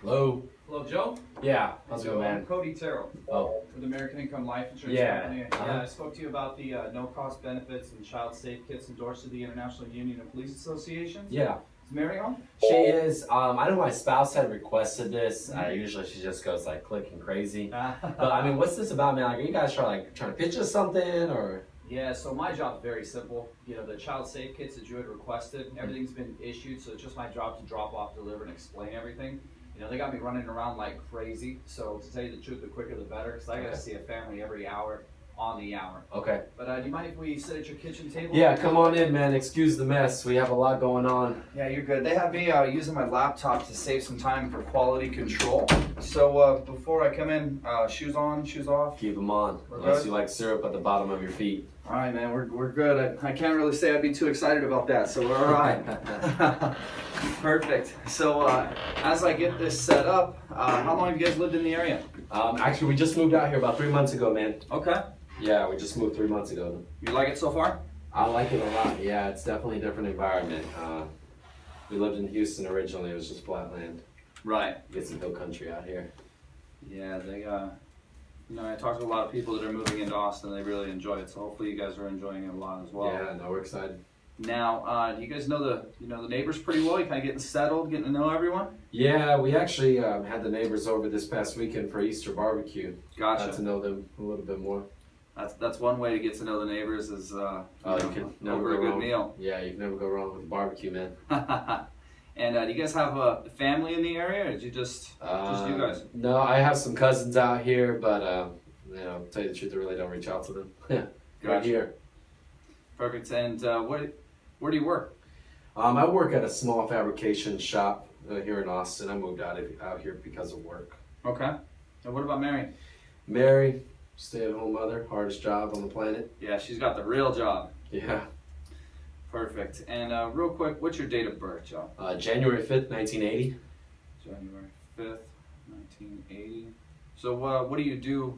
Hello? Hello, Joe. Yeah, how's it Joe, going, I'm man? Cody Terrell Oh, with American Income Life Insurance Yeah, Company. uh-huh. Yeah, I spoke to you about the no-cost benefits and child safe kits endorsed to the International Union of Police Associations. yeah. Is Mary home? She is. I know my spouse had requested this. Usually she just goes like clicking crazy. But I mean, what's this about, man? Like, are you guys trying to pitch us something, or? Yeah, so my job is very simple. You know, the child safe kits that you had requested, everything's been issued, so it's just my job to drop off, deliver, and explain everything. You know, they got me running around like crazy, so to tell you the truth, the quicker the better, because I gotta Okay. see a family every hour on the hour. Okay. But do you mind if we sit at your kitchen table? Yeah, come on in, man. Excuse the mess. We have a lot going on. Yeah, you're good. They have me using my laptop to save some time for quality control. So before I come in, shoes on, shoes off. Keep them on, We're unless good? you like syrup at the bottom of your feet. All right, man, we're good. I can't really say I'd be too excited about that, so we're all right. Perfect. So as I get this set up, how long have you guys lived in the area? Actually, we just moved out here about 3 months ago, man. Okay. Yeah, we just moved 3 months ago. You like it so far? I like it a lot. Yeah, it's definitely a different environment. We lived in Houston originally. It was just flat land. Right. Get some hill country out here. Yeah, they you know, I talked to a lot of people that are moving into Austin. They really enjoy it, so hopefully you guys are enjoying it a lot as well. Yeah, no, we're excited. Now, you guys know the neighbors pretty well. You kind of getting settled, getting to know everyone. Yeah, we actually had the neighbors over this past weekend for Easter barbecue. Got to Gotcha. know them a little bit more. That's one way to get to know the neighbors is You can never over a go good wrong. meal. Yeah, you can never go wrong with barbecue, man. And do you guys have a family in the area, or did you just you guys? No, I have some cousins out here, but you know, to tell you the truth, I really don't reach out to them. Yeah, right Gotcha. here. Perfect. And where do you work? I work at a small fabrication shop here in Austin. I moved out here because of work. Okay. And what about Mary? Mary, stay-at-home mother, hardest job on the planet. Yeah, she's got the real job. Yeah. Perfect. And real quick, what's your date of birth, Joe? January 5th, 1980. January 5th, 1980. So what do you do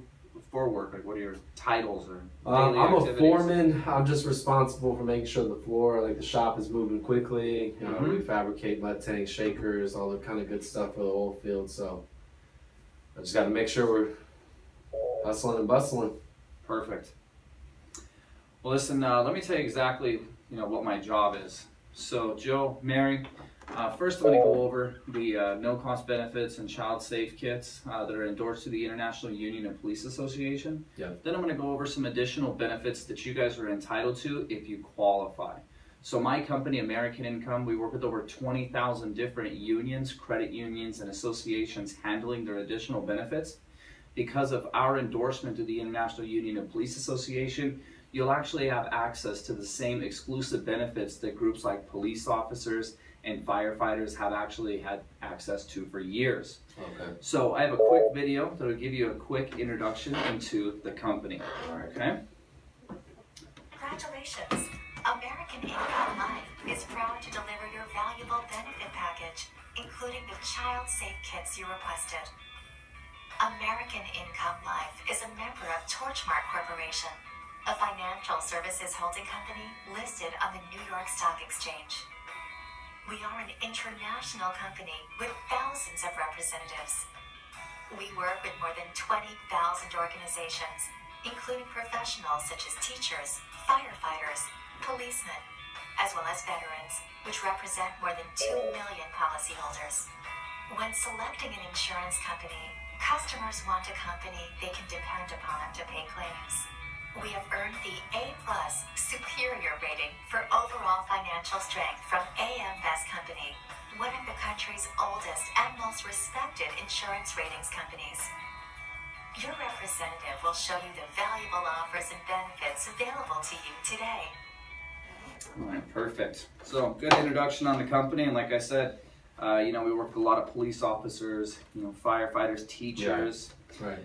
for work? Like, what are your titles or daily I'm activities? a foreman. I'm just responsible for making sure the floor, like the shop, is moving quickly. You know, we fabricate lead tanks, shakers, all the kind of good stuff for the oil field. So I just got to make sure we're hustling and bustling. Perfect. Well, listen, let me tell you exactly, what my job is. So, Joe, Mary, first I'm going to go over the no-cost benefits and child safe kits that are endorsed to the International Union of Police Association. Yeah. Then I'm going to go over some additional benefits that you guys are entitled to if you qualify. So my company, American Income, we work with over 20,000 different unions, credit unions, and associations handling their additional benefits. Because of our endorsement to the International Union of Police Association, you'll actually have access to the same exclusive benefits that groups like police officers and firefighters have actually had access to for years. Okay. So I have a quick video that will give you a quick introduction into the company. Okay? Congratulations! American Income Life is proud to deliver your valuable benefit package, including the child safe kits you requested. American Income Life is a member of Torchmark Corporation, a financial services holding company listed on the New York Stock Exchange. We are an international company with thousands of representatives. We work with more than 20,000 organizations, including professionals such as teachers, firefighters, policemen, as well as veterans, which represent more than 2 million policyholders. When selecting an insurance company, customers want a company they can depend upon to pay claims. We have earned the A+ superior rating for overall financial strength from AM Best Company, one of the country's oldest and most respected insurance ratings companies. Your representative will show you the valuable offers and benefits available to you today. All right, perfect. So, good introduction on the company, and like I said, we work with a lot of police officers, firefighters, teachers. Yeah. Right.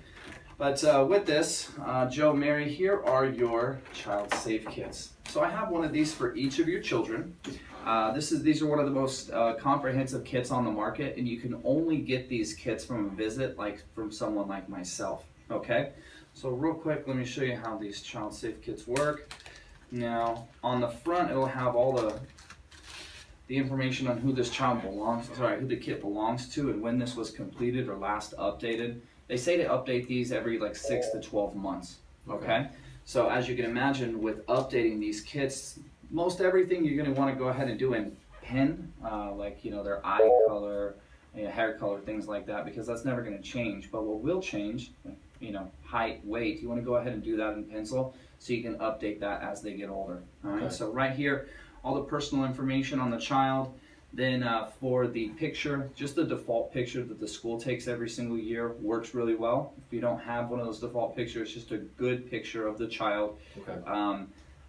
But with this, Joe, Mary, here are your child safe kits. So I have one of these for each of your children. These are one of the most comprehensive kits on the market, and you can only get these kits from a visit, like from someone like myself. Okay. So real quick, let me show you how these child safe kits work. Now, on the front, it'll have all the information on who this child belongs, who the kit belongs to, and when this was completed or last updated. They say to update these every like 6 to 12 months. Okay. So as you can imagine, with updating these kits, most everything you're going to want to go ahead and do in pen, like their eye color, hair color, things like that, because that's never going to change. But what will change, height, weight, you want to go ahead and do that in pencil so you can update that as they get older. All right. So right here, all the personal information on the child. Then for the picture, just the default picture that the school takes every single year works really well. If you don't have one of those default pictures, just a good picture of the child. Okay.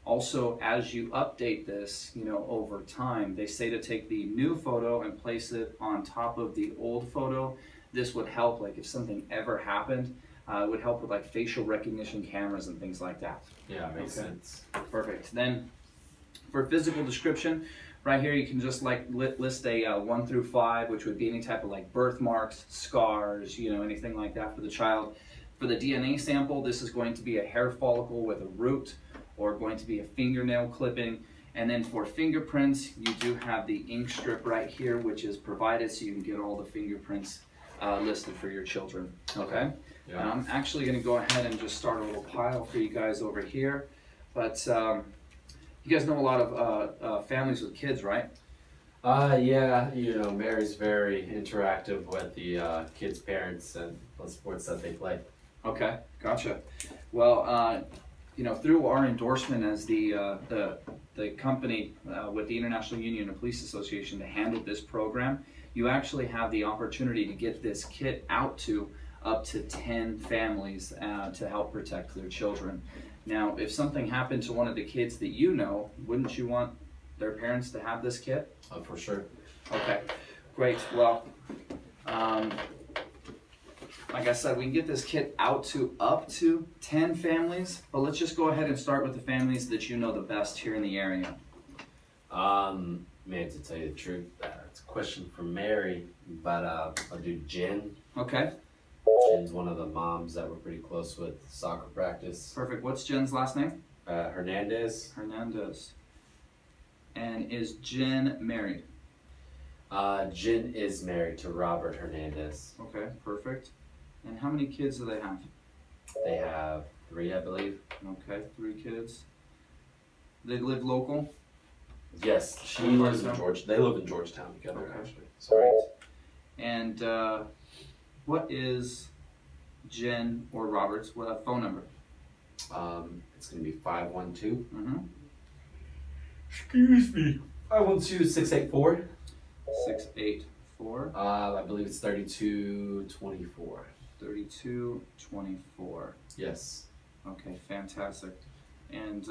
Also, as you update this, over time, they say to take the new photo and place it on top of the old photo. This would help, like if something ever happened, it would help with like facial recognition cameras and things like that. Yeah, makes sense. Perfect. Then for physical description, right here you can just like list a 1 through 5, which would be any type of like birthmarks, scars, anything like that for the child. For the DNA sample, this is going to be a hair follicle with a root, or going to be a fingernail clipping. And then for fingerprints, you do have the ink strip right here, which is provided so you can get all the fingerprints listed for your children. Okay. Yeah. I'm actually going to go ahead and just start a little pile for you guys over here. But you guys know a lot of families with kids, right? Yeah, Mary's very interactive with the kids' parents and the sports that they play. Okay, gotcha. Well, through our endorsement as the company with the International Union of Police Association to handle this program, you actually have the opportunity to get this kit out to up to 10 families to help protect their children. Now, if something happened to one of the kids that wouldn't you want their parents to have this kit? For sure. Okay, great. Well, like I said, we can get this kit out to up to 10 families, but let's just go ahead and start with the families that you know the best here in the area. Man, to tell you the truth, it's a question for Mary, but I'll do Jen. Okay. Jen's one of the moms that we're pretty close with soccer practice. Perfect. What's Jen's last name? Hernandez. Hernandez. And is Jen married? Jen is married to Robert Hernandez. Okay, perfect. And how many kids do they have? They have 3, I believe. Okay, 3 kids. They live local? Yes, she lives in Georgia. They live in Georgetown together, Okay. actually. Sorry. And what is Jen or Robert's phone number? It's going to be 512. Mm-hmm. Excuse me. 512-684. 684. I believe it's 3224. 3224. Yes. Okay, fantastic. And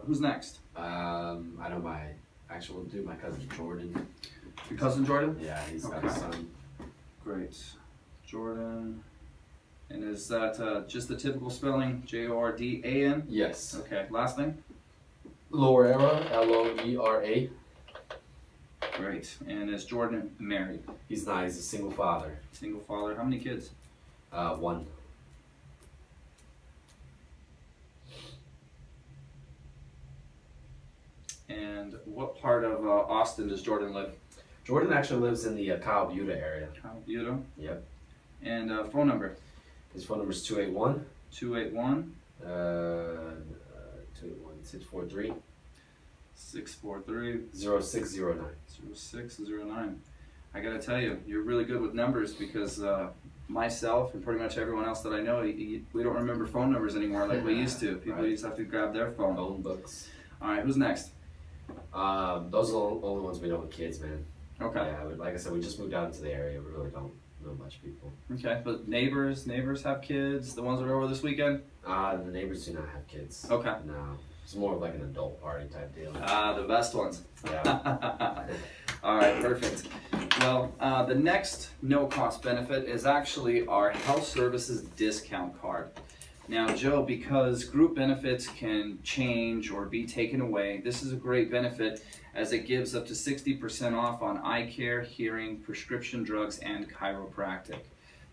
who's next? I know my cousin Jordan. Your cousin Jordan? Yeah, he's got a son. Great. Jordan. And is that just the typical spelling? Jordan? Yes. Okay, last name? Loera, Loera. Great. And is Jordan married? He's not, he's a single father. Single father. How many kids? 1. And what part of Austin does Jordan live? Jordan actually lives in the Kyle Buda area. Kyle Buda. Yep. And phone number? His phone number is 281. 281. 643. 643. 0609. 0609. I gotta tell you, you're really good with numbers because myself and pretty much everyone else that I know, we don't remember phone numbers anymore like we used to. People used to have to grab their phone. Phone books. All right, who's next? Those are the only ones we know with kids, man. Okay. Yeah, like I said, we just moved out into the area. We really don't know much people. Okay, but neighbors have kids. The ones that are over this weekend. The neighbors do not have kids. Okay. No, it's more of like an adult party type deal. The best ones. Yeah. All right, perfect. Well, the next no-cost benefit is actually our health services discount card. Now, Joe, because group benefits can change or be taken away, this is a great benefit as it gives up to 60% off on eye care, hearing, prescription drugs, and chiropractic.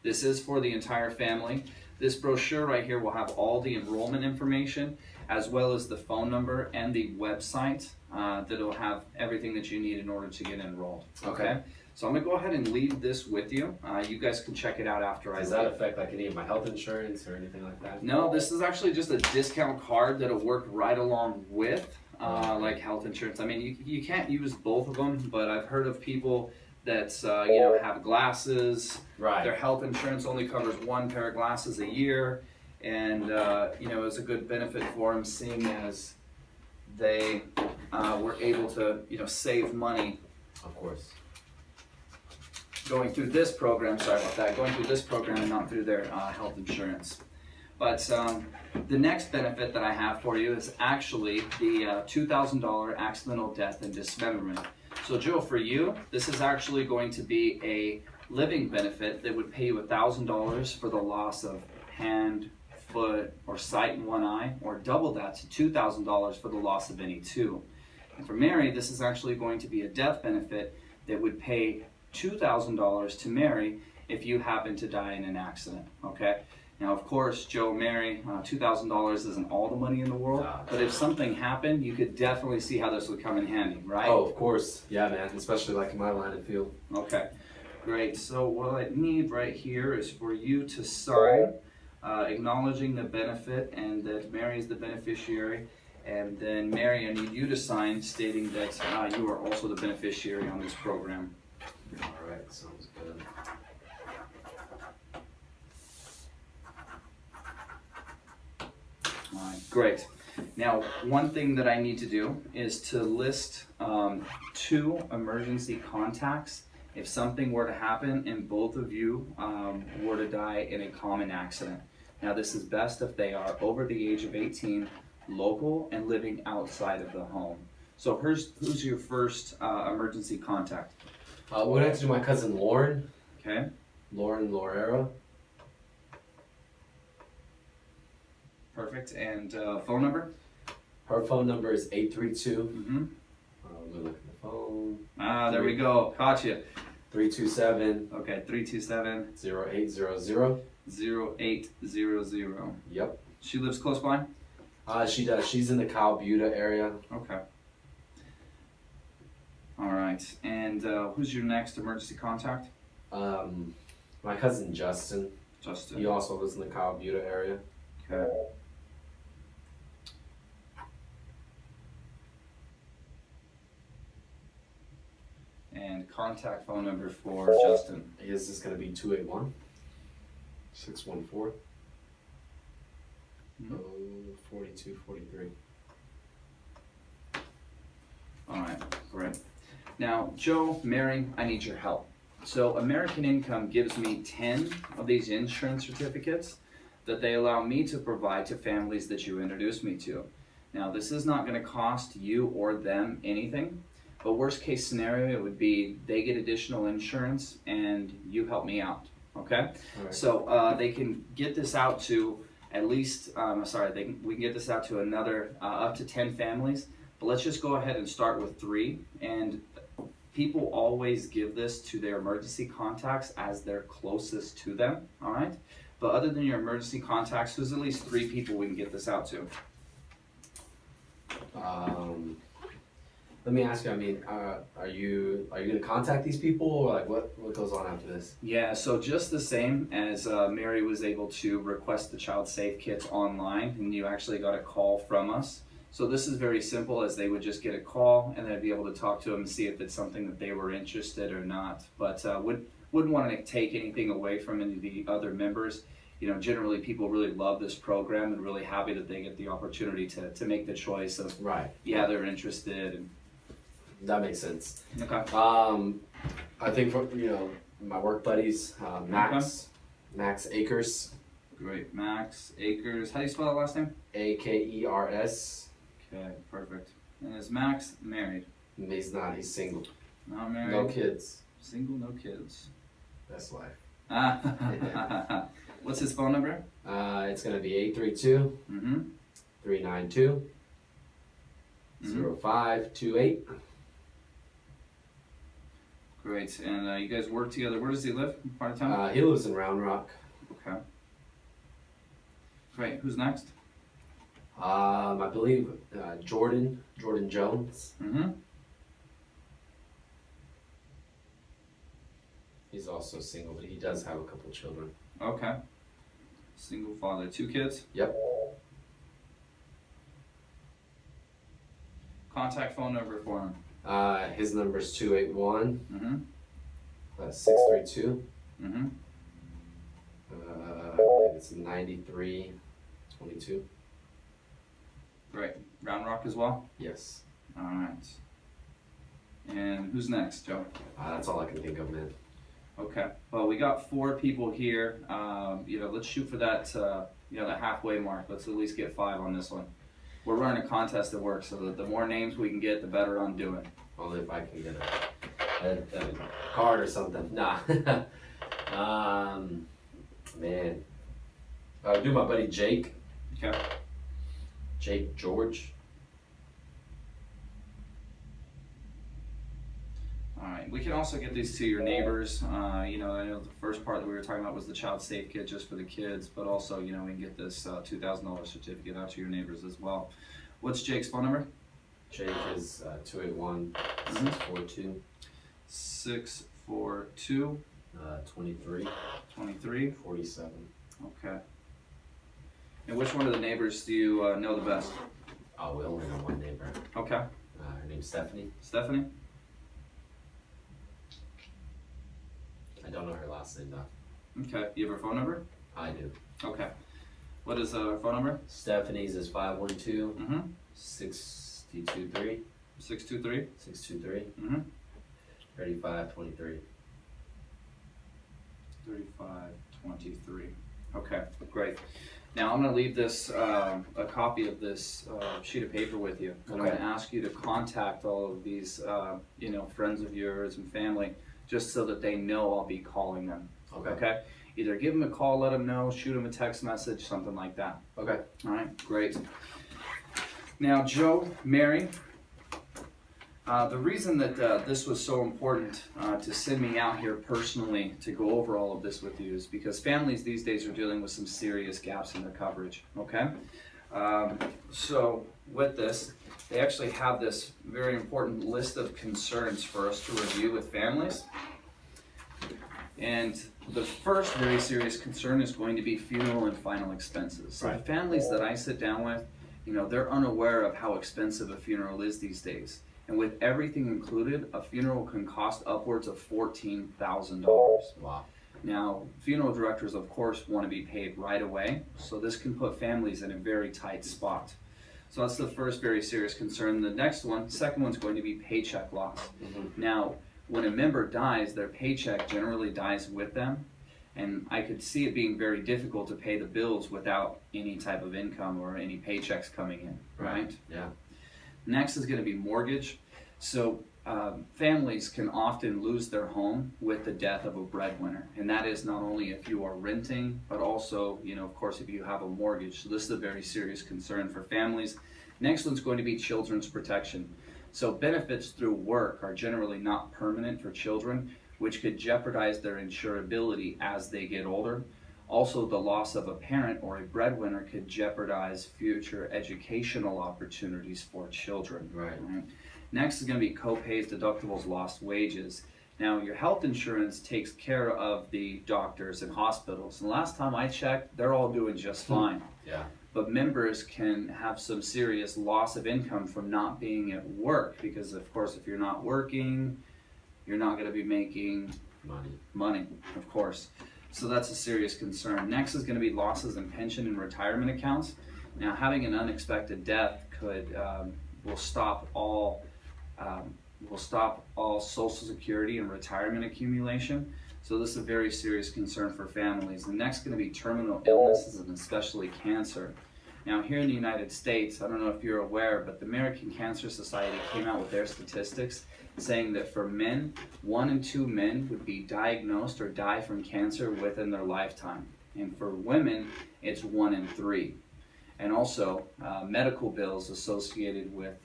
This is for the entire family. This brochure right here will have all the enrollment information, as well as the phone number and the website that'll have everything that you need in order to get enrolled. Okay. So I'm gonna go ahead and leave this with you. You guys can check it out after I Does leave. that affect like any of my health insurance or anything like that? No, this is actually just a discount card that'll work right along with like health insurance. I mean, you can't use both of them, but I've heard of people that have glasses. Right. Their health insurance only covers one pair of glasses a year, and it's a good benefit for them, seeing as they were able to save money Of course. going through this program. Sorry about that. Going through this program and not through their health insurance. But the next benefit that I have for you is actually the $2,000 accidental death and dismemberment. So Joe, for you, this is actually going to be a living benefit that would pay you $1,000 for the loss of hand, foot, or sight in one eye, or double that to $2,000 for the loss of any two. And for Mary, this is actually going to be a death benefit that would pay $2,000 to Mary if you happen to die in an accident, okay? Now, of course, Joe, Mary, $2,000 isn't all the money in the world, but if something happened, you could definitely see how this would come in handy, right? Oh, of course. Yeah, man. Especially like in my line of field. Okay, great. So what I need right here is for you to sign, acknowledging the benefit and that Mary is the beneficiary. And then Mary, I need you to sign stating that you are also the beneficiary on this program. All right. Sounds good. All right, great. Now, one thing that I need to do is to list 2 emergency contacts if something were to happen and both of you were to die in a common accident. Now, this is best if they are over the age of 18, local, and living outside of the home. So who's your first emergency contact? We're gonna have to do my cousin Lauren. Okay. Lauren Lorera. Perfect. And phone number? Her phone number is 832. Mm-hmm. Let me look at the phone. There we go. Caught you. 327. Okay, 327 0800. 0800. Yep. She lives close by? She does. She's in the Kyle Buda area. Okay. All right. And who's your next emergency contact? My cousin Justin. Justin. He also lives in the Kyle Buda area. Okay. And contact phone number for Justin. His is going to be 281 614 4243. All right, great. Now, Joe, Mary, I need your help. So American Income gives me 10 of these insurance certificates that they allow me to provide to families that you introduce me to. Now, this is not going to cost you or them anything, but worst case scenario, it would be they get additional insurance and you help me out, okay? Right. So they can get this out to at least, we can get this out to another up to 10 families, but let's just go ahead and start with 3. And people always give this to their emergency contacts as they're closest to them, all right? But other than your emergency contacts, who's at least 3 people we can get this out to? Let me ask you. I mean, are you gonna contact these people, or like what goes on after this? Yeah, so just the same as Mary was able to request the Child Safe Kits online, and you actually got a call from us. So this is very simple, as they would just get a call, and they'd be able to talk to them and see if it's something that they were interested or not. But wouldn't want to take anything away from any of the other members. You know, generally people really love this program and really happy that they get the opportunity to make the choice of, Right. yeah, they're interested. And That makes sense. okay. I think for my work buddies, Max Akers, Great. Max Akers. How do you spell that last name? Akers. Okay, perfect. And is Max married? He's not. He's single. Not married. No kids. Single, no kids. That's life. What's his phone number? It's gonna be 832 Mm-hmm. 392 0528. Great. And you guys work together. Where does he live? What part of town? He lives in Round Rock. Okay. Great. Who's next? I believe Jordan Jones. Mm-hmm. He's also single, but he does have a couple children. Okay. Single father, 2 kids. Yep. Contact phone number for him. His number's 281 Mm-hmm. 632. Mm-hmm. I believe it's 9322. Great. Round Rock as well? Yes. All right. And who's next, Joe? That's all I can think of, man. Okay. Well, we got 4 people here. Let's shoot for that, that halfway mark. Let's at least get 5 on this one. We're running a contest at work, so that the more names we can get, the better I'm doing. Only if I can get a card or something. Nah. Man. I'll do my buddy Jake. Okay. Jake George. All right. We can also get these to your neighbors. I know the first part that we were talking about was the Child Safe Kit just for the kids, but also, we can get this $2,000 certificate out to your neighbors as well. What's Jake's phone number? Jake is 281 642 642 23 23. 47. Okay. And which one of the neighbors do you know the best? We only know one neighbor. Okay. Her name's Stephanie. Stephanie? I don't know her last name though. Okay. You have her phone number? I do. Okay. What is her phone number? Stephanie's is 512 Mm-hmm. 623 623. 623 Mm-hmm. 3523. 3523. Okay, great. Now I'm going to leave this a copy of this sheet of paper with you. And I'm Okay. going to ask you to contact all of these friends of yours and family, just so that they know I'll be calling them. Okay. Okay. Either give them a call, let them know, shoot them a text message, something like that. Okay. All right, great. Now, Joe, Mary, the reason that this was so important to send me out here personally to go over all of this with you is because families these days are dealing with some serious gaps in their coverage, okay? So with this, they actually have this very important list of concerns for us to review with families. And the first very serious concern is going to be funeral and final expenses. So the families that I sit down with, they're unaware of how expensive a funeral is these days. And with everything included, a funeral can cost upwards of $14,000. Wow. Now, funeral directors, of course, want to be paid right away, so this can put families in a very tight spot. So that's the first very serious concern. The second one's going to be paycheck loss. Mm-hmm. Now, when a member dies, their paycheck generally dies with them, and I could see it being very difficult to pay the bills without any type of income or any paychecks coming in, right? Yeah. Next is going to be mortgage. So families can often lose their home with the death of a breadwinner. And that is not only if you are renting, but also, of course, if you have a mortgage. So this is a very serious concern for families. Next one's going to be children's protection. So benefits through work are generally not permanent for children, which could jeopardize their insurability as they get older. Also, the loss of a parent or a breadwinner could jeopardize future educational opportunities for children. Right. Next is going to be co-pays, deductibles, lost wages. Now, your health insurance takes care of the doctors and hospitals. And last time I checked, they're all doing just fine. Yeah. But members can have some serious loss of income from not being at work because, of course, if you're not working, you're not going to be making money, of course. So that's a serious concern. Next is going to be losses in pension and retirement accounts. Now, having an unexpected death will stop all Social Security and retirement accumulation. So this is a very serious concern for families. The next is going to be terminal illnesses and especially cancer. Now, here in the United States, I don't know if you're aware, but the American Cancer Society came out with their statistics saying that for men, 1 in 2 men would be diagnosed or die from cancer within their lifetime. And for women, it's 1 in 3. And also, medical bills associated with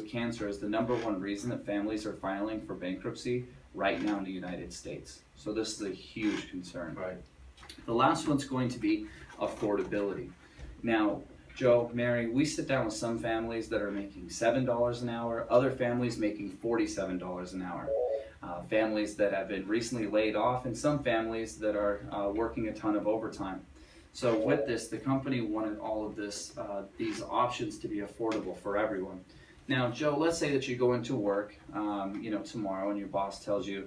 cancer is the #1 reason that families are filing for bankruptcy right now in the United States. So this is a huge concern. Right. The last one's going to be affordability. Now, Joe, Mary, we sit down with some families that are making $7 an hour, other families making $47 an hour. Families that have been recently laid off, and some families that are working a ton of overtime. So with this, the company wanted all of these options to be affordable for everyone. Now, Joe, let's say that you go into work, tomorrow, and your boss tells you,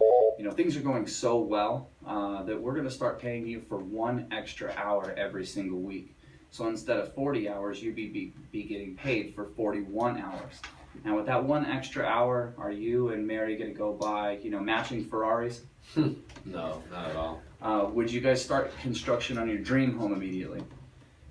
things are going so well that we're going to start paying you for 1 extra hour every single week. So instead of 40 hours, you'd be getting paid for 41 hours. Now, with that 1 extra hour, are you and Mary going to go buy, matching Ferraris? No, not at all. Would you guys start construction on your dream home immediately?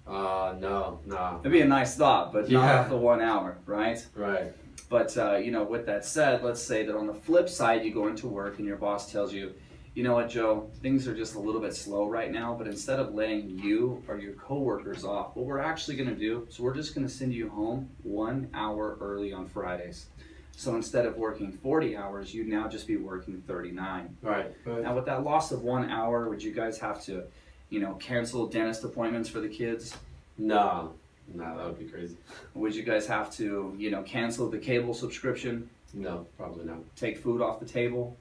No. It'd be a nice thought, but not Yeah. for 1 hour, right? Right. But, with that said, let's say that on the flip side, you go into work and your boss tells you, you know what, Joe, things are just a little bit slow right now, but instead of laying you or your coworkers off, what we're actually going to do is we're just going to send you home 1 hour early on Fridays. So instead of working 40 hours, you'd now just be working 39. Right. Now, with that loss of 1 hour, would you guys have to, cancel dentist appointments for the kids? No, that would be crazy. Would you guys have to, cancel the cable subscription? No, probably not. Take food off the table?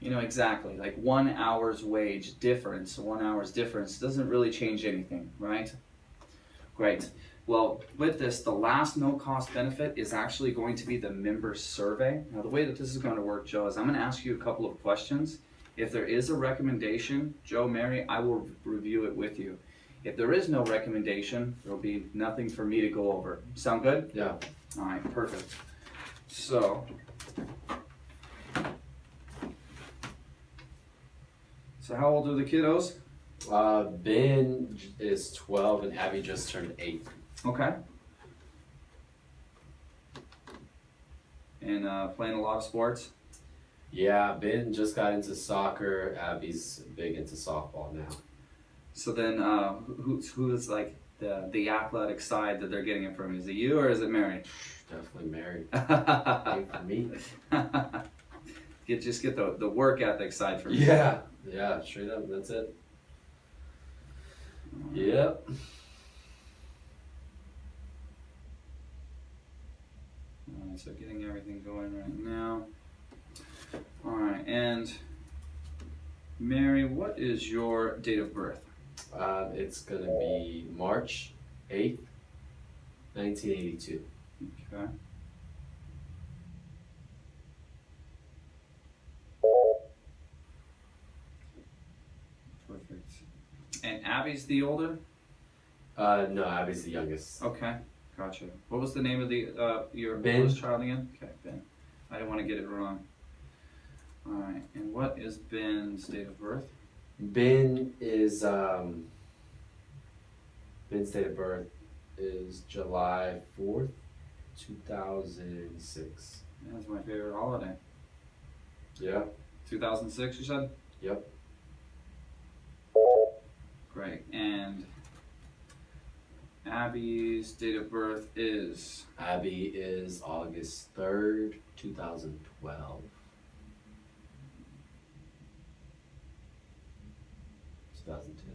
Exactly. Like 1 hour's wage difference, 1 hour's difference doesn't really change anything, right? Great. Well, with this, the last no-cost benefit is actually going to be the member survey. Now, the way that this is going to work, Joe, is I'm going to ask you a couple of questions. If there is a recommendation, Joe, Mary, I will review it with you. If there is no recommendation, there'll be nothing for me to go over. Sound good? Yeah. All right, perfect. So how old are the kiddos? Ben is 12 and Abby just turned 8. Okay. And playing a lot of sports? Yeah, Ben just got into soccer. Abby's big into softball now. So then who is like the athletic side that they're getting it from? Is it you or is it Mary? Definitely married. Ain't for me. Just get the work ethic side from you. Yeah, straight up, that's it. Yep. Alright, so getting everything going right now. Alright, and Mary, what is your date of birth? It's gonna be March 8th, 1982. Okay. Perfect. And Abby's the older? No, Abby's the youngest. Okay, gotcha. What was the name of your Ben. oldest child again? Okay, Ben. I didn't want to get it wrong. All right, and what is Ben's date of birth? Ben is Ben's date of birth is July 4th, 2006. That's my favorite holiday. Yeah. 2006, you said? Yep. Great. And Abby's date of birth is? Abby is August 3rd, 2012. 2010.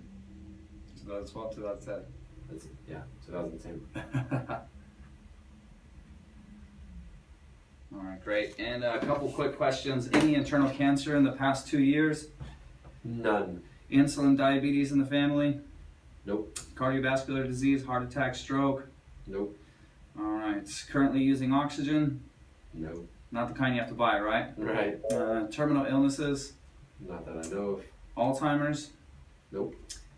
2012, 2010. That's it. Yeah, 2010. All right, great. And a couple quick questions. Any internal cancer in the past 2 years? None. Insulin, diabetes in the family? Nope. Cardiovascular disease, heart attack, stroke? Nope. All right. Currently using oxygen? Nope. Not the kind you have to buy, right? Right. Terminal illnesses? Not that I know of. Alzheimer's? Nope.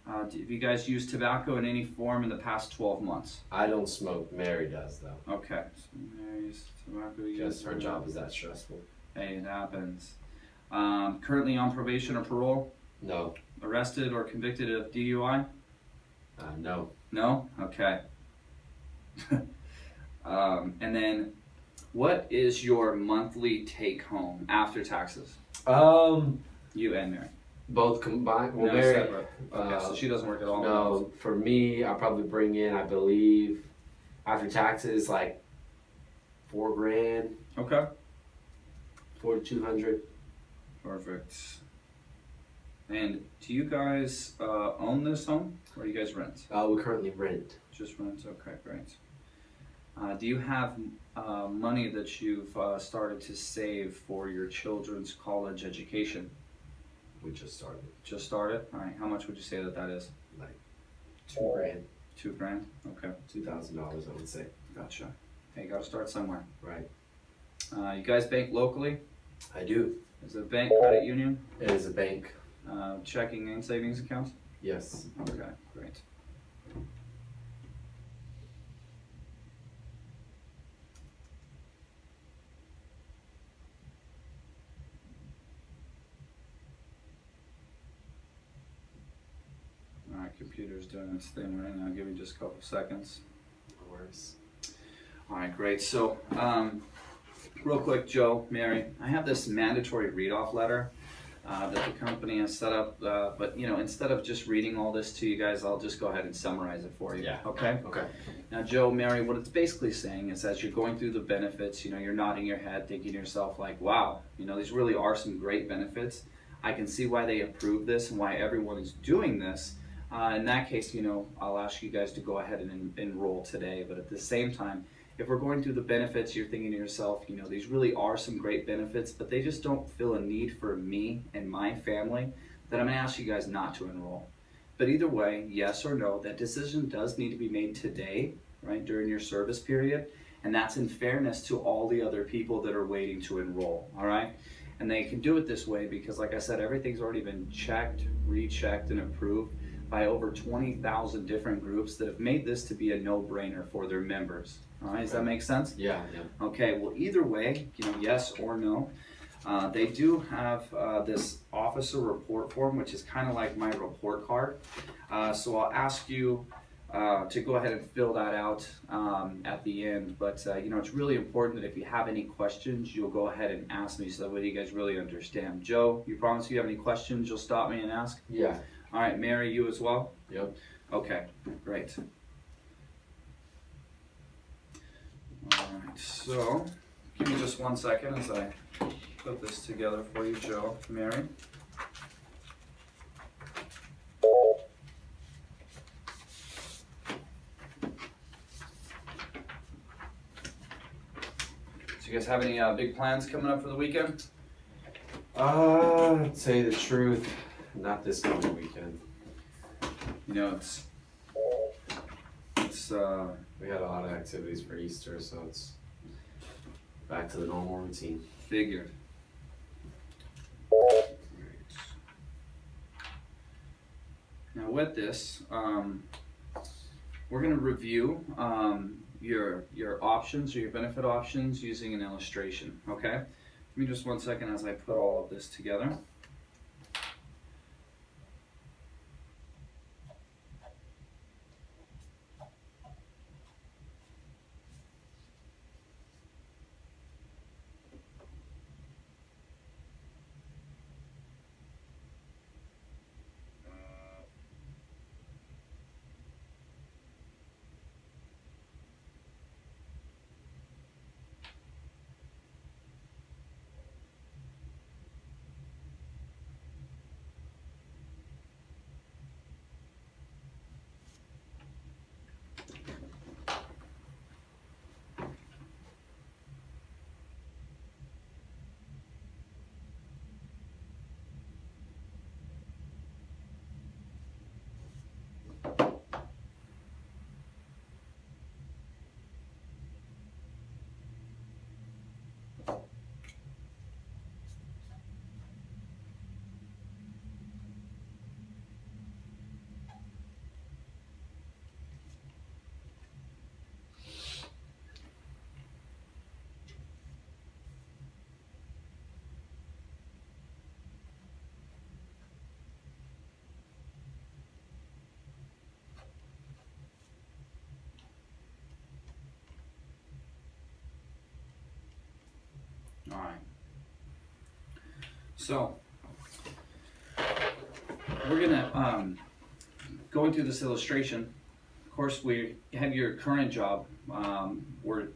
Have you guys used tobacco in any form in the past 12 months? I don't smoke. Mary does, though. Okay. So Mary's tobacco use. Guess her job is that stressful. Hey, it happens. Currently on probation or parole? No. Arrested or convicted of DUI? No. No? Okay. And then, what is your monthly take home after taxes? You and Mary. Both combined. Well, No, Mary. separate. Okay, so she doesn't work at all. No, for me, I probably bring in, I believe, after taxes, like $4,000, Okay. 4,200. Perfect. And do you guys own this home, or do you guys rent? We currently rent. Just rent. Okay, great. Do you have money that you've started to save for your children's college education? We just started. Just started? All right. How much would you say that is? Like $2,000, $2,000? Okay. $2,000, I would say. Gotcha. Hey, you got to start somewhere. Right. You guys bank locally? I do. Is it a bank, credit union, It is a bank. checking and savings accounts? Yes. Okay, great. All right, computer's doing its thing right now. Give me just a couple seconds. No worries. All right, great. So, real quick, Joe, Mary, I have this mandatory read-off letter that the company has set up. But instead of just reading all this to you guys, I'll just go ahead and summarize it for you. Yeah. Okay. Okay. Now, Joe, Mary, what it's basically saying is, as you're going through the benefits, you're nodding your head, thinking to yourself, like, "Wow, these really are some great benefits. I can see why they approve this and why everyone is doing this." In that case, I'll ask you guys to go ahead and enroll today. But at the same time, if we're going through the benefits, you're thinking to yourself, these really are some great benefits, but they just don't fill a need for me and my family, then I'm going to ask you guys not to enroll. But either way, yes or no, that decision does need to be made today, right, during your service period. And that's in fairness to all the other people that are waiting to enroll, all right? And they can do it this way because, like I said, everything's already been checked, rechecked, and approved by over 20,000 different groups that have made this to be a no-brainer for their members. All right, does that make sense? Yeah. Okay, well, either way, yes or no, they do have this officer report form, which is kind of like my report card. So I'll ask you to go ahead and fill that out at the end. But, it's really important that if you have any questions, you'll go ahead and ask me so that way you guys really understand. Joe, you promise if you have any questions, you'll stop me and ask? Yeah. All right, Mary, you as well? Yep. Okay, great. All right, so give me just 1 second as I put this together for you, Joe, Mary. So you guys have any big plans coming up for the weekend? To tell you the truth, not this coming weekend. It's We had a lot of activities for Easter, so it's back to the normal routine. figured. Now with this, we're going to review your options or your benefit options using an illustration, okay? Give me just 1 second as I put all of this together. All right. So we're gonna going through this illustration. Of course, we have your current job where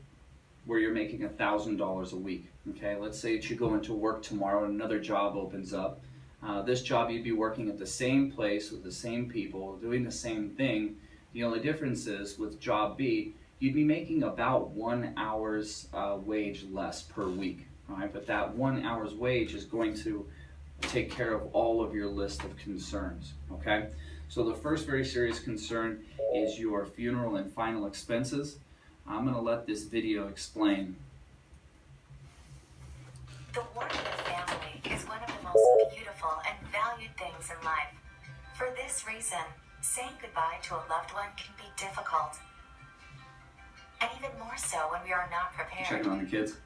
you're making $1,000 a week. Okay, let's say that you go into work tomorrow and another job opens up This job, you'd be working at the same place with the same people, doing the same thing. The only difference is with job B, you'd be making about 1 hour's wage less per week. All right, but that 1 hour's wage is going to take care of all of your list of concerns. Okay, so the first very serious concern is your funeral and final expenses. I'm going to let this video explain. The warmth of family is one of the most beautiful and valued things in life. For this reason, saying goodbye to a loved one can be difficult. And even more so when we are not prepared. Checking on the kids.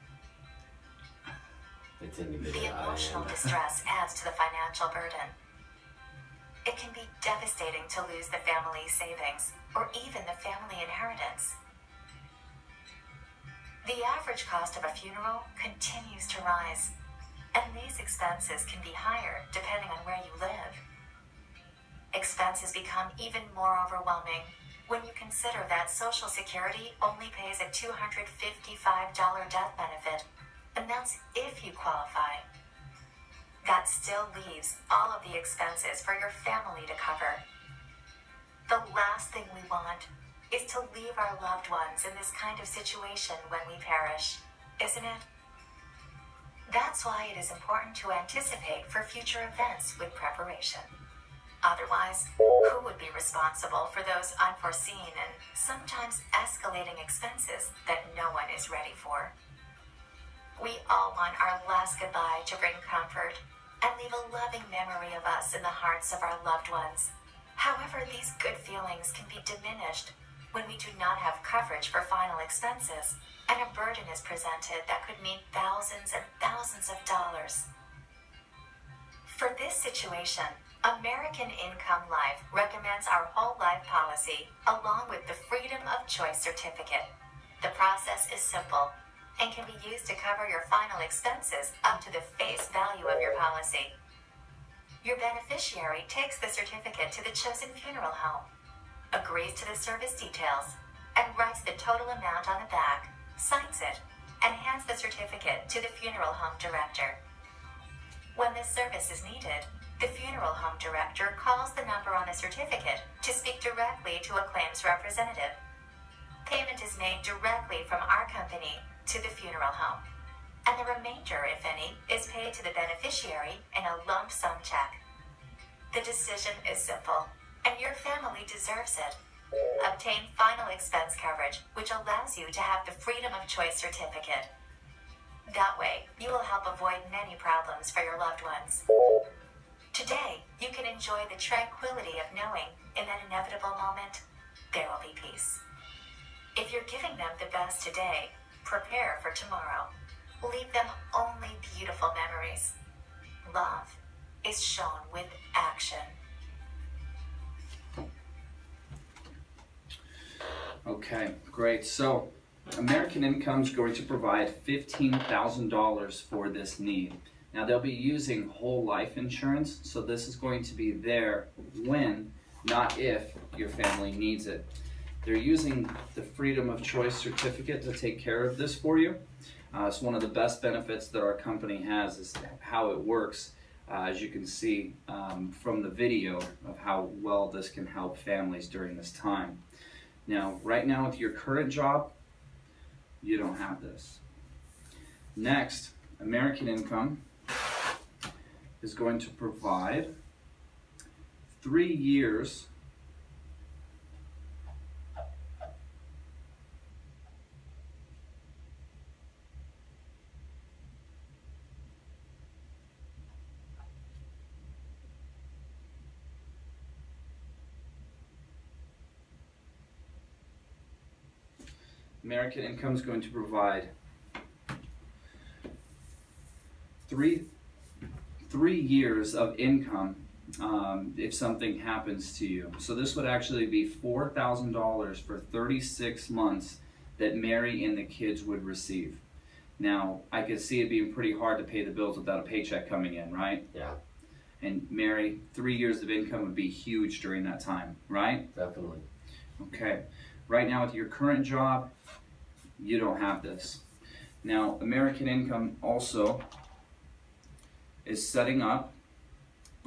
The emotional distress adds to the financial burden. It can be devastating to lose the family savings or even the family inheritance. The average cost of a funeral continues to rise, and these expenses can be higher depending on where you live. Expenses become even more overwhelming when you consider that Social Security only pays a $255 death benefit, and that's if you qualify. That still leaves all of the expenses for your family to cover. The last thing we want is to leave our loved ones in this kind of situation when we perish, isn't it? That's why it is important to anticipate for future events with preparation. Otherwise, who would be responsible for those unforeseen and sometimes escalating expenses that no one is ready for? We all want our last goodbye to bring comfort and leave a loving memory of us in the hearts of our loved ones. However, these good feelings can be diminished when we do not have coverage for final expenses and a burden is presented that could mean thousands and thousands of dollars. For this situation, American Income Life recommends our whole life policy along with the Freedom of Choice certificate. The process is simple and can be used to cover your final expenses up to the face value of your policy. Your beneficiary takes the certificate to the chosen funeral home, agrees to the service details, and writes the total amount on the back, signs it, and hands the certificate to the funeral home director. When this service is needed, the funeral home director calls the number on the certificate to speak directly to a claims representative. Payment is made directly from our company to the funeral home, and the remainder, if any, is paid to the beneficiary in a lump sum check. The decision is simple, and your family deserves it. Obtain final expense coverage, which allows you to have the Freedom of Choice certificate. That way, you will help avoid many problems for your loved ones. Today, you can enjoy the tranquility of knowing, in that inevitable moment, there will be peace. If you're giving them the best today, prepare for tomorrow. Leave them only beautiful memories. Love is shown with action. Okay, great. So American Income is going to provide $15,000 for this need. Now they'll be using whole life insurance, so this is going to be there when, not if, your family needs it. They're using the Freedom of Choice certificate to take care of this for you. It's one of the best benefits that our company has is how it works, as you can see from the video of how well this can help families during this time. Now, right now with your current job, you don't have this. Next, American Income is going to provide 3 years American Income is going to provide three years of income if something happens to you. So this would actually be $4,000 for 36 months that Mary and the kids would receive. Now, I could see it being pretty hard to pay the bills without a paycheck coming in, right? Yeah, And Mary, 3 years of income would be huge during that time, right? definitely. Okay. Right now with your current job, you don't have this. Now, American Income also is setting up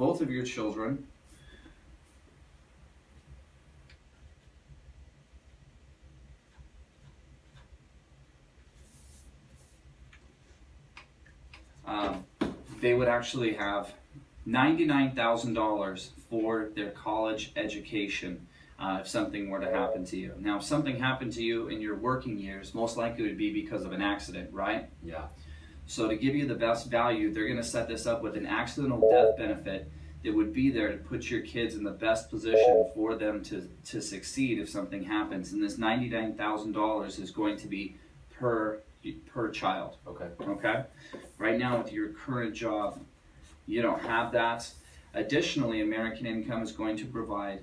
both of your children they would actually have $99,000 for their college education if something were to happen to you. Now, if something happened to you in your working years, most likely it would be because of an accident, right? Yeah. So to give you the best value, they're going to set this up with an accidental death benefit that would be there to put your kids in the best position for them to succeed if something happens. And this $99,000 is going to be per child. Okay. Okay? Right now with your current job, you don't have that. Additionally, American Income is going to provide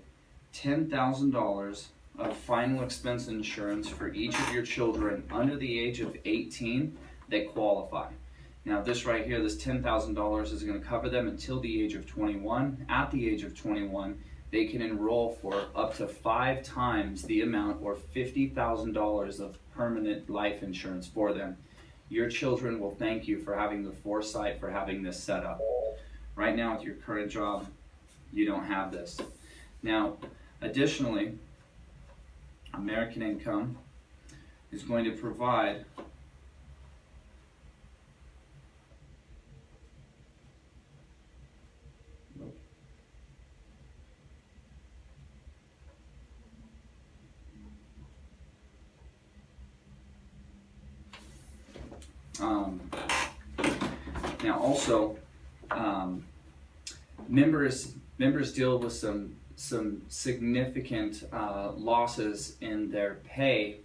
$10,000 of final expense insurance for each of your children under the age of 18 that qualify. Now this right here, this $10,000 is going to cover them until the age of 21. At the age of 21, they can enroll for up to 5 times the amount, or $50,000 of permanent life insurance for them. Your children will thank you for having the foresight, for having this set up. Right now with your current job, you don't have this. Now, additionally, American Income is going to provide now also members deal with some significant losses in their pay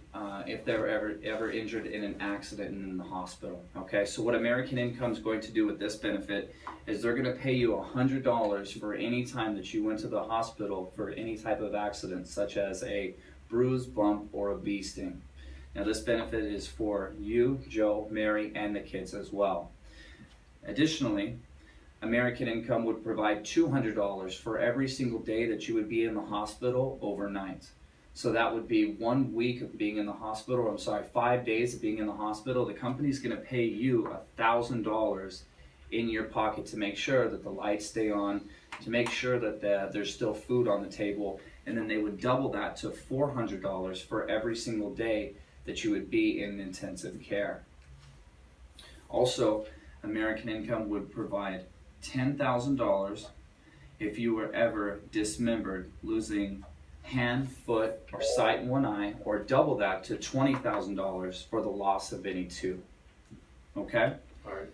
if they're ever injured in an accident in the hospital. Okay, so what American Income is going to do with this benefit is they're going to pay you $100 for any time that you went to the hospital for any type of accident, such as a bruise, bump, or a bee sting. Now this benefit is for you, Joe, Mary, and the kids as well. Additionally, American Income would provide $200 for every single day that you would be in the hospital overnight. So that would be 1 week of being in the hospital, 5 days of being in the hospital. The company's going to pay you $1,000 in your pocket to make sure that the lights stay on, to make sure that there's still food on the table, and then they would double that to $400 for every single day that you would be in intensive care. Also, American Income would provide $10,000 if you were ever dismembered, losing hand, foot, or sight in one eye, or double that to $20,000 for the loss of any two. Okay? All right.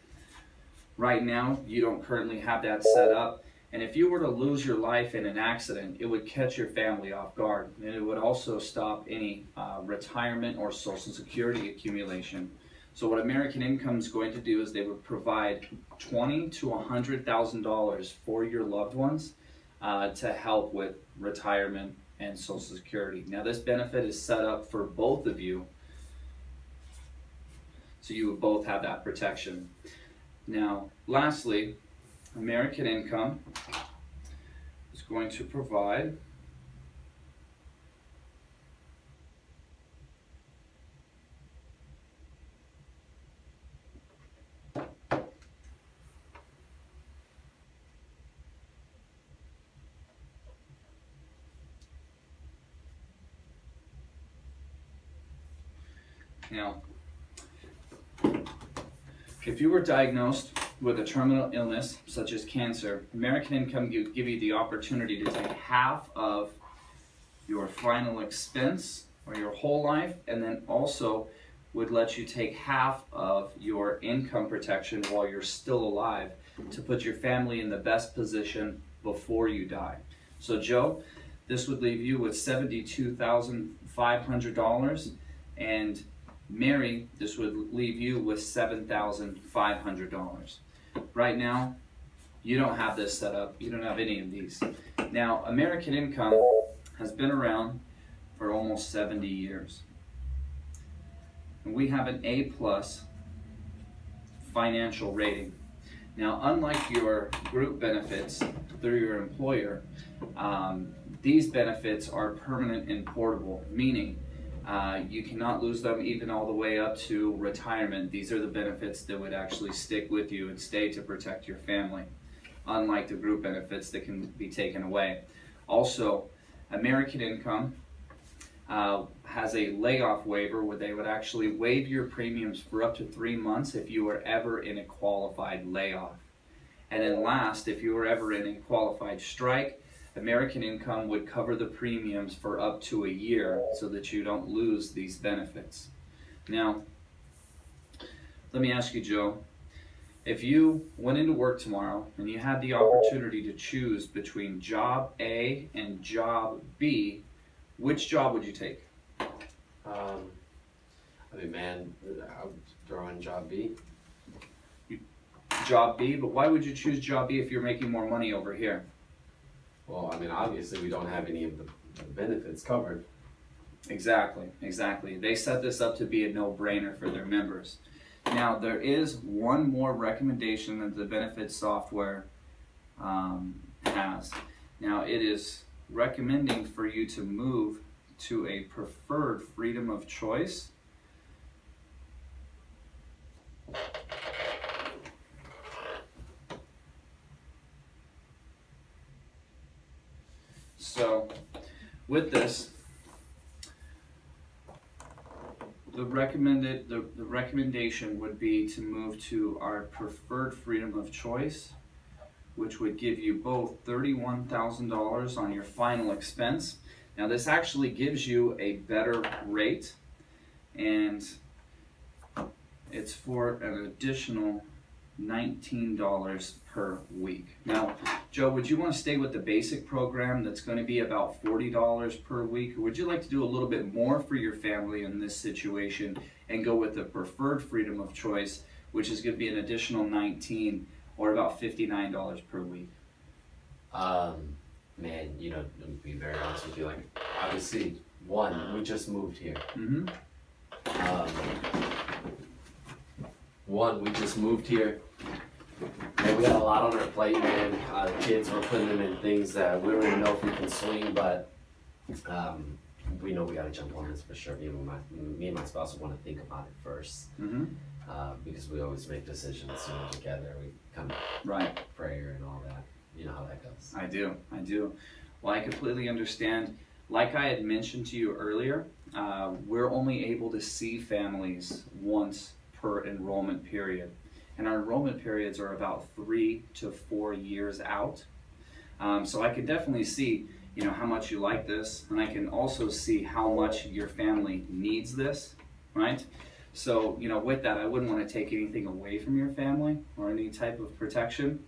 Right now, you don't currently have that set up, and if you were to lose your life in an accident, it would catch your family off guard, and it would also stop any retirement or Social Security accumulation. So what American Income is going to do is they would provide $20,000 to $100,000 for your loved ones to help with retirement and Social Security. Now this benefit is set up for both of you, so you would both have that protection. Now lastly, American Income is going to provide now, if you were diagnosed with a terminal illness such as cancer, American Income would give you the opportunity to take half of your final expense or your whole life, and then also would let you take half of your income protection while you're still alive to put your family in the best position before you die. So Joe, this would leave you with $72,500, and Mary, this would leave you with $7,500. Right now, you don't have this set up. You don't have any of these. Now, American Income has been around for almost 70 years. And we have an A+ financial rating. Now, unlike your group benefits through your employer, these benefits are permanent and portable, meaning you cannot lose them even all the way up to retirement. These are the benefits that would actually stick with you and stay to protect your family. unlike the group benefits that can be taken away. Also, American Income has a layoff waiver where they would actually waive your premiums for up to 3 months if you were ever in a qualified layoff. And then last, if you were ever in a qualified strike, American Income would cover the premiums for up to a year so that you don't lose these benefits. Now, let me ask you, Joe, if you went into work tomorrow and you had the opportunity to choose between job A and job B, which job would you take? I mean, man, I would throw in job B. Job B, but why would you choose job B if you're making more money over here? Well, I mean, obviously we don't have any of the benefits covered. Exactly. They set this up to be a no-brainer for their members. Now, there is one more recommendation that the benefits software has. Now, it is recommending for you to move to a preferred freedom of choice. So, with this, the recommendation would be to move to our preferred freedom of choice, which would give you both $31,000 on your final expense. Now, this actually gives you a better rate, and it's for an additional $19 per week. Now, Joe, would you want to stay with the basic program that's going to be about $40 per week, or would you like to do a little bit more for your family in this situation and go with the preferred freedom of choice, which is going to be an additional $19 or about $59 per week? Man, you know, to be very honest with you, like, obviously, one, we just moved here. Mm-hmm. One, we just moved here, and we got a lot on our plate, man. The kids, we're putting them in things that we don't even know if we can swing, but we know we got to jump on this for sure. Me and my spouse want to think about it first, because we always make decisions, you know, together. We kind of prayer and all that. You know how that goes. I do. Well, I completely understand. Like I had mentioned to you earlier, we're only able to see families once per enrollment period. And our enrollment periods are about 3 to 4 years out. So I can definitely see, you know, how much you like this, and I can also see how much your family needs this, right? So, you know, with that, I wouldn't want to take anything away from your family or any type of protection.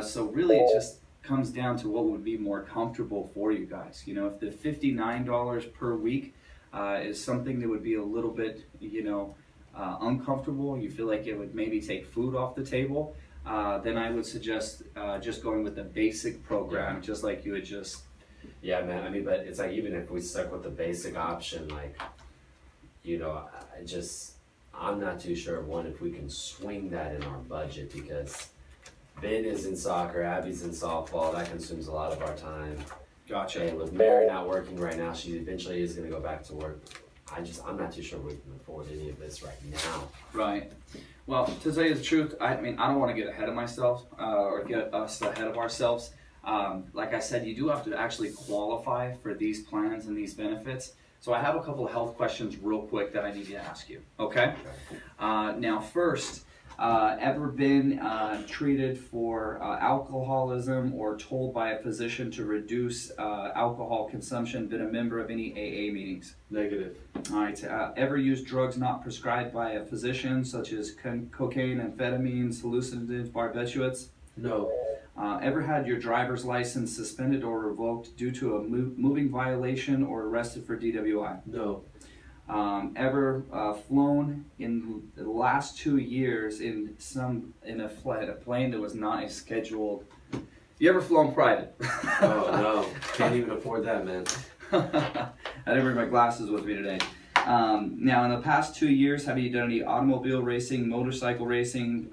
So really it just comes down to what would be more comfortable for you guys. You know, if the $59 per week is something that would be a little bit, you know, uncomfortable, you feel like it would maybe take food off the table, then I would suggest just going with the basic program, just like you had just... Yeah, man, I mean, but it's like, even if we stuck with the basic option, like, you know, I'm not too sure, one, if we can swing that in our budget, because Ben is in soccer, Abby's in softball, that consumes a lot of our time. Gotcha. And with Mary not working right now, she eventually is going to go back to work. I'm not too sure we can afford any of this right now. Right. Well, to tell you the truth, I mean, I don't want to get ahead of myself or get us ahead of ourselves. Like I said, you do have to actually qualify for these plans and these benefits. So I have a couple of health questions real quick that I need to ask you, okay? Now first, ever been treated for alcoholism or told by a physician to reduce alcohol consumption, been a member of any AA meetings? Negative. All right, ever used drugs not prescribed by a physician, such as cocaine, amphetamines, hallucinogens, barbiturates? No. Ever had your driver's license suspended or revoked due to a moving violation or arrested for DWI? No. Ever flown in the last 2 years in a plane that was not a scheduled? You ever flown private? Oh no, can't even afford that, man. I didn't bring my glasses with me today. Now, in the past 2 years, have you done any automobile racing, motorcycle racing,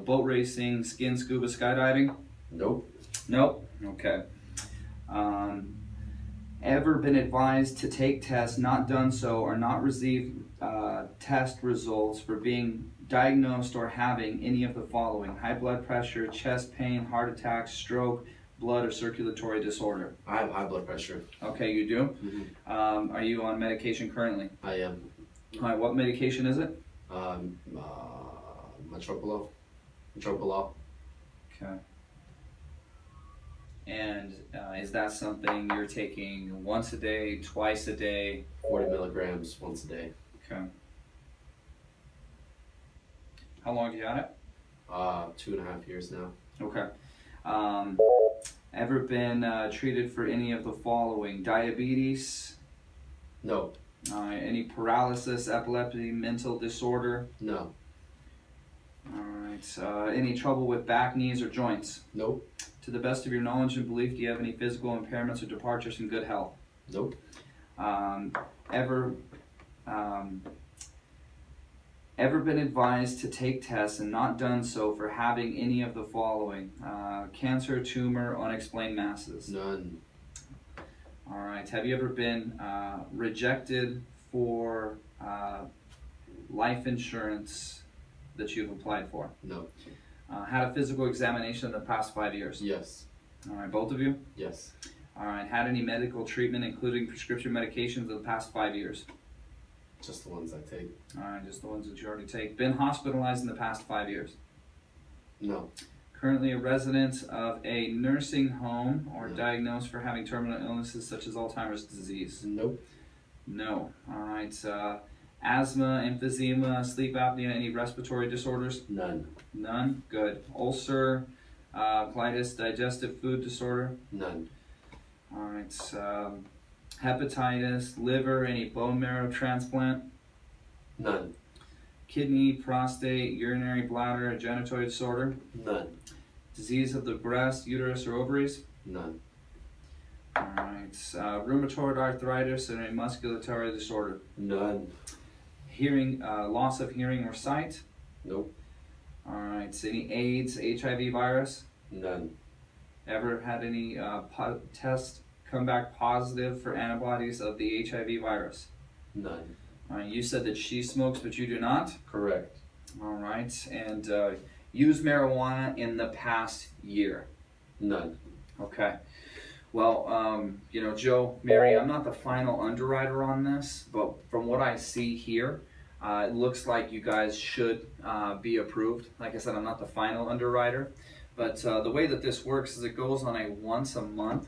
boat racing, scuba skydiving? Nope. Nope. Okay. Ever been advised to take tests, not done so, or not received test results for being diagnosed or having any of the following: high blood pressure, chest pain, heart attack, stroke, blood or circulatory disorder? I have high blood pressure. Okay, you do? Are you on medication currently? I am. All right, what medication is it? Metoprolol. Okay. And is that something you're taking once a day, twice a day? 40 milligrams once a day. Okay. How long have you had it? 2.5 years now. Okay. Ever been treated for any of the following: diabetes, No. any paralysis, epilepsy, mental disorder? No. All right. Any trouble with back, knees, or joints? Nope. To the best of your knowledge and belief, do you have any physical impairments or departures from good health? Nope. Ever been advised to take tests and not done so for having any of the following: cancer, tumor, unexplained masses? None. All right. Have you ever been rejected for life insurance that you've applied for? No. Had a physical examination in the past 5 years? Yes. All right. Both of you? Yes. All right. Had any medical treatment, including prescription medications, in the past 5 years? Just the ones I take. All right. Just the ones that you already take. Been hospitalized in the past 5 years? No. Currently a resident of a nursing home or No. diagnosed for having terminal illnesses such as Alzheimer's disease? Nope. No. All right. Asthma, emphysema, sleep apnea, any respiratory disorders? None. None. Good. Ulcer, colitis, digestive food disorder? None. All right. Hepatitis, liver, any bone marrow transplant? None. Kidney, prostate, urinary bladder, genitoid disorder? None. Disease of the breast, uterus, or ovaries? None. All right. Rheumatoid arthritis and a musculatory disorder? None. Hearing, loss of hearing or sight? Nope. All right. Any AIDS, HIV virus? None. Ever had any test come back positive for antibodies of the HIV virus? None. All right. You said that she smokes, but you do not? Correct. All right. And used marijuana in the past year? None. Okay. Well, Joe, Mary, I'm not the final underwriter on this, but from what I see here, it looks like you guys should be approved. Like I said, I'm not the final underwriter, but the way that this works is it goes on a once a month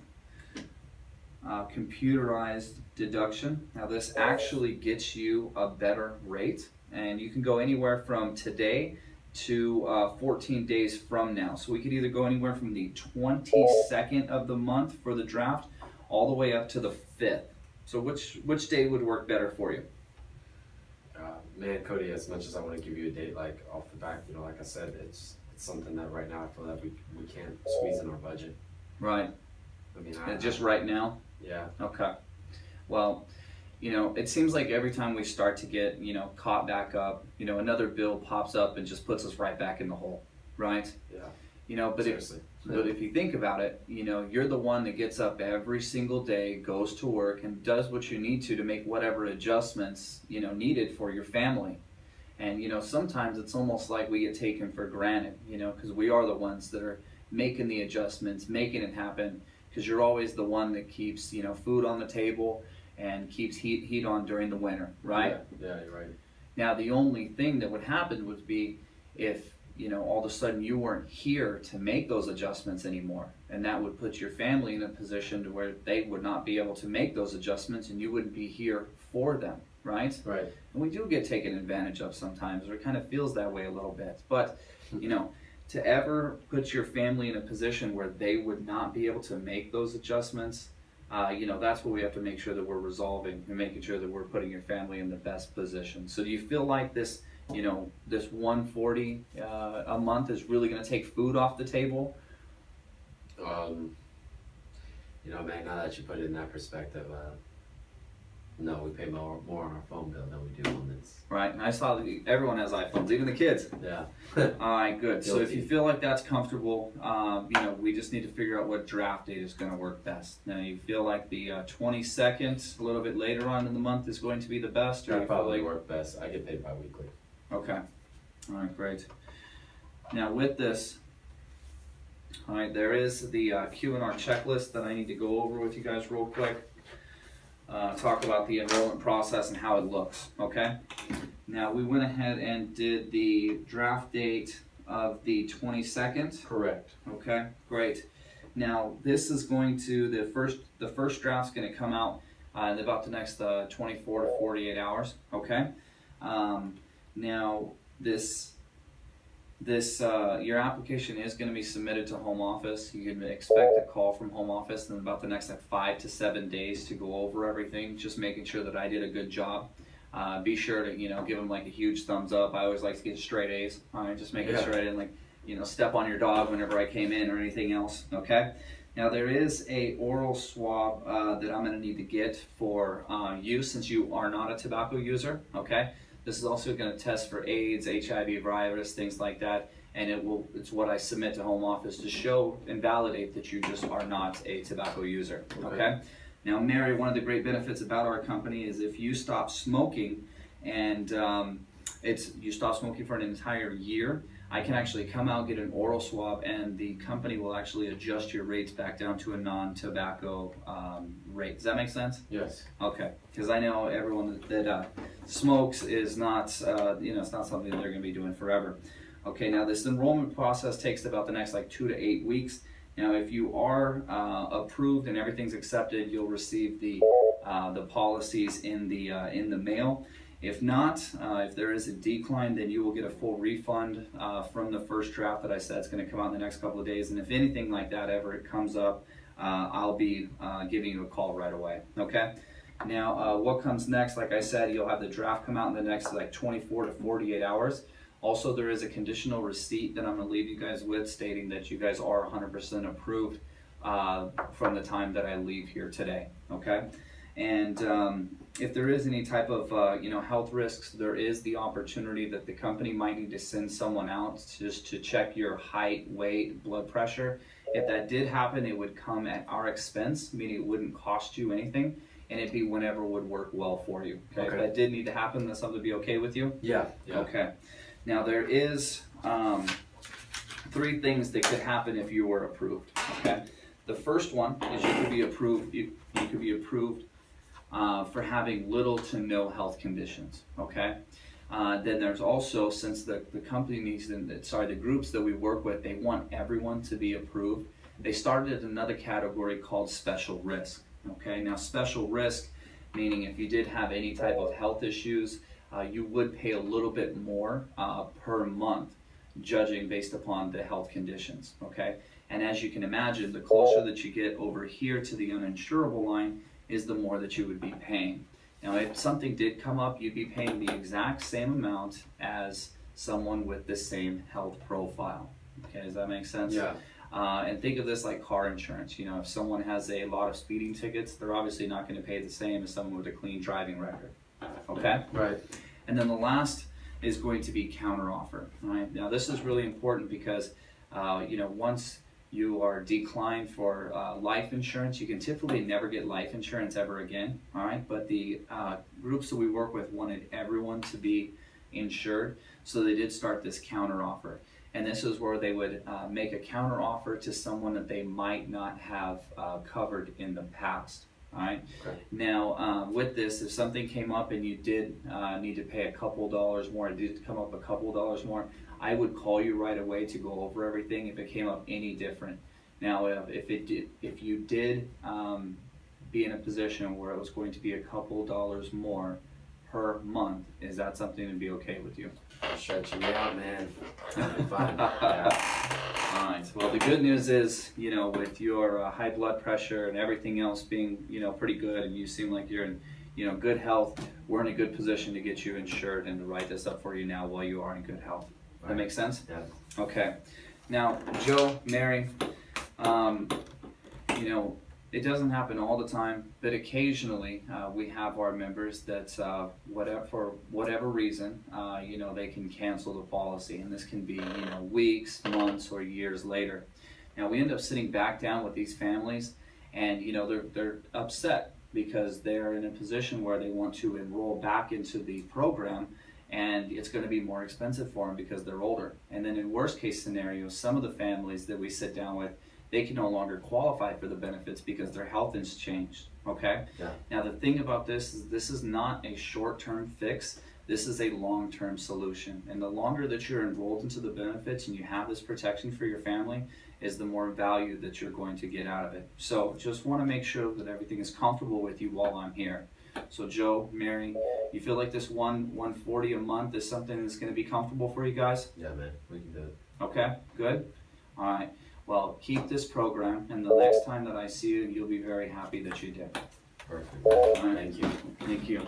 computerized deduction. Now this actually gets you a better rate, and you can go anywhere from today to 14 days from now. So we could either go anywhere from the 22nd of the month for the draft all the way up to the 5th. So which day would work better for you? Man, Cody, as much as I want to give you a date like off the back, like I said, it's something that right now I feel that we can't squeeze in our budget. Right. I mean, And just right now? Yeah. Okay. Well, it seems like every time we start to get, caught back up, another bill pops up and just puts us right back in the hole, right? Yeah. But seriously. But if you think about it, you're the one that gets up every single day, goes to work, and does what you need to make whatever adjustments, needed for your family. And, sometimes it's almost like we get taken for granted, because we are the ones that are making the adjustments, making it happen, because you're always the one that keeps, food on the table and keeps heat on during the winter, right? Yeah, you're right. Now, the only thing that would happen would be if, all of a sudden you weren't here to make those adjustments anymore. And that would put your family in a position to where they would not be able to make those adjustments and you wouldn't be here for them, right? Right. And we do get taken advantage of sometimes, or it kind of feels that way a little bit. But, to ever put your family in a position where they would not be able to make those adjustments, that's what we have to make sure that we're resolving and making sure that we're putting your family in the best position. So do you feel like this, this $140 a month is really going to take food off the table? Man, now that you put it in that perspective, no, we pay more on our phone bill than we do on this. Right, and I saw that everyone has iPhones, even the kids. Yeah. All right, good. So if you feel like that's comfortable, we just need to figure out what draft date is going to work best. Now, you feel like the 22nd, a little bit later on in the month, is going to be the best? Or That you feel probably like... work best. I get paid bi-weekly. Okay. All right, great. Now with this, all right, there is the Q&R checklist that I need to go over with you guys real quick. Talk about the enrollment process and how it looks, okay? Now we went ahead and did the draft date of the 22nd. Correct. Okay, great. Now this is going to, the first draft's going to come out in about the next 24 to 48 hours, okay? Now your application is going to be submitted to home office. You can expect a call from home office in about the next 5 to 7 days to go over everything, just making sure that I did a good job. Be sure to give them like a huge thumbs up. I always like to get straight A's. All right, just making sure I didn't step on your dog whenever I came in or anything else. Okay. Now there is a oral swab that I'm going to need to get for you, since you are not a tobacco user. Okay. This is also going to test for AIDS, HIV virus, things like that, and it's what I submit to home office to show and validate that you just are not a tobacco user. Okay. Now, Mary, one of the great benefits about our company is if you stop smoking and you stop smoking for an entire year, I can actually come out, get an oral swab, and the company will actually adjust your rates back down to a non-tobacco rate. Does that make sense? Yes. Okay, because I know everyone that smokes is not, it's not something that they're going to be doing forever. Okay, now this enrollment process takes about the next 2 to 8 weeks. Now, if you are approved and everything's accepted, you'll receive the policies in the mail. If not, if there is a decline, then you will get a full refund from the first draft that I said is going to come out in the next couple of days. And if anything like that ever comes up, I'll be giving you a call right away. Okay. Now, what comes next? Like I said, you'll have the draft come out in the next 24 to 48 hours. Also, there is a conditional receipt that I'm going to leave you guys with, stating that you guys are 100% approved from the time that I leave here today. Okay. And if there is any type of health risks, there is the opportunity that the company might need to send someone out just to check your height, weight, blood pressure. If that did happen, it would come at our expense, meaning it wouldn't cost you anything, and it'd be whenever would work well for you. Okay. If that did need to happen, that's something to be okay with you? Yeah. Okay. Now there is 3 things that could happen if you were approved. Okay. The first one is you could be approved. You could be approved for having little to no health conditions. Okay. Then there's also, since the companies the groups that we work with, they want everyone to be approved. They started another category called special risk. Okay. Now special risk, meaning if you did have any type of health issues, you would pay a little bit more per month, judging based upon the health conditions. Okay. And as you can imagine, the closer that you get over here to the uninsurable line is the more that you would be paying. Now, if something did come up, you'd be paying the exact same amount as someone with the same health profile. Okay, does that make sense? Yeah. And think of this like car insurance. If someone has a lot of speeding tickets, they're obviously not going to pay the same as someone with a clean driving record. Okay? Right. And then the last is going to be counteroffer. Right? Now, this is really important because, once you are declined for life insurance, you can typically never get life insurance ever again. All right, but the groups that we work with wanted everyone to be insured, so they did start this counteroffer. And this is where they would make a counteroffer to someone that they might not have covered in the past. All right. Okay. Now, with this, if something came up and you did need to pay a couple dollars more, it did come up a couple dollars more, I would call you right away to go over everything if it came up any different. Now, if you did be in a position where it was going to be a couple dollars more per month, is that something to be okay with you? Stretching me out, man. That'll be fine. Yeah. All right. Well, the good news is, with your high blood pressure and everything else being, pretty good, and you seem like you're in, good health, we're in a good position to get you insured and to write this up for you now while you are in good health. That makes sense? Yeah. Okay. Now, Joe, Mary, it doesn't happen all the time, but occasionally we have our members that, for whatever reason, they can cancel the policy, and this can be, weeks, months, or years later. Now, we end up sitting back down with these families, and they're upset because they're in a position where they want to enroll back into the program, and it's going to be more expensive for them because they're older. And then in worst case scenario, some of the families that we sit down with, they can no longer qualify for the benefits because their health has changed, okay? Yeah. Now the thing about this is not a short-term fix, this is a long-term solution. And the longer that you're enrolled into the benefits and you have this protection for your family, is the more value that you're going to get out of it. So just want to make sure that everything is comfortable with you while I'm here. So Joe, Mary, you feel like this $140 a month is something that's going to be comfortable for you guys? Yeah, man, we can do it. Okay, good. All right. Well, keep this program, and the next time that I see you, you'll be very happy that you did. Perfect. All right. Thank you. Thank you.